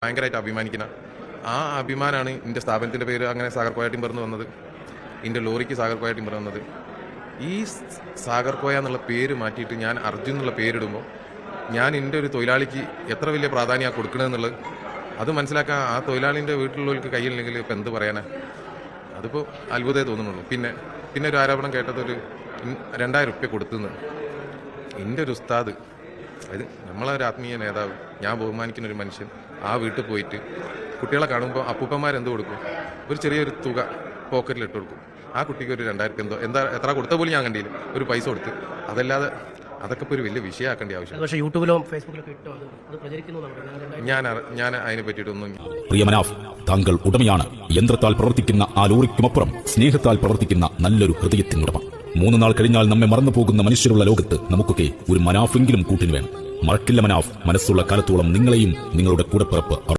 ഭയങ്കരമായിട്ട് അഭിമാനിക്കുന്ന ആ അഭിമാനമാണ് എൻ്റെ സ്ഥാപനത്തിൻ്റെ പേര് അങ്ങനെ സാഗർ കോയ ടിമ്പർ എന്ന് വന്നത്. എൻ്റെ ലോറിക്ക് സാഗർ കോയ ടിമ്പർ വന്നത്. ഈ സാഗർ കോയ എന്നുള്ള പേര് മാറ്റിയിട്ട് ഞാൻ അർജുൻ എന്നുള്ള പേരിടുമ്പോൾ ഞാൻ എൻ്റെ ഒരു തൊഴിലാളിക്ക് എത്ര വലിയ പ്രാധാന്യമാണ് കൊടുക്കണമെന്നുള്ളത് അത് മനസ്സിലാക്കാൻ ആ തൊഴിലാളിൻ്റെ വീട്ടിലുള്ളവർക്ക് കയ്യില്ലെങ്കിൽ ഇപ്പം എന്ത് പറയാനാ, അതിപ്പോൾ അത്ഭുതമേ തോന്നുന്നുള്ളൂ. പിന്നെ ഒരു ആരോപണം കേട്ടത് ഒരു 2000 റുപ്യ കൊടുത്തുനിന്ന് എൻ്റെ ഒരു ഉസ്താദ്, അത് നമ്മളൊരു ആത്മീയ നേതാവ്, ഞാൻ ബഹുമാനിക്കുന്ന ഒരു മനുഷ്യൻ ആ വീട്ടിൽ പോയിട്ട് കുട്ടികളെ കാണുമ്പോൾ അപ്പൂപ്പന്മാരെന്ത് കൊടുക്കും, ഒരു ചെറിയൊരു തുക പോക്കറ്റിലിട്ട് കൊടുക്കും. ആ കുട്ടിക്ക് ഒരു 2000 എത്ര കൊടുത്ത പോലും ഞാൻ കണ്ടില്ല, ഒരു പൈസ കൊടുത്ത്. അതല്ലാതെ അതൊക്കെ ഇപ്പോൾ ഒരു വലിയ വിഷയമാക്കേണ്ട ആവശ്യം. പക്ഷേ യൂട്യൂബിലോ ഫേസ്ബുക്കിലൊക്കെ ഇട്ടോ അത് പ്രചരിക്കുന്നു. ഞാൻ അതിനെ പറ്റിയിട്ടൊന്നും. പ്രിയ മനാഫ്, താങ്കൾ ഉടമയാണ്. യന്ത്രത്താൽ പ്രവർത്തിക്കുന്ന ആ ലോറിക്കുമപ്പുറം സ്നേഹത്താൽ പ്രവർത്തിക്കുന്ന നല്ലൊരു ഹൃദയത്തിനുടമ. 3 നാൾ കഴിഞ്ഞാൽ നമ്മെ മറന്നു പോകുന്ന മനുഷ്യരുള്ള ലോകത്ത് നമുക്കൊക്കെ ഒരു മനാഫെങ്കിലും കൂട്ടിന് വേണം. മറക്കില്ല മനാഫ്, മനസ്സുള്ള കാലത്തോളം നിങ്ങളെയും നിങ്ങളുടെ കൂടപ്പിറപ്പ്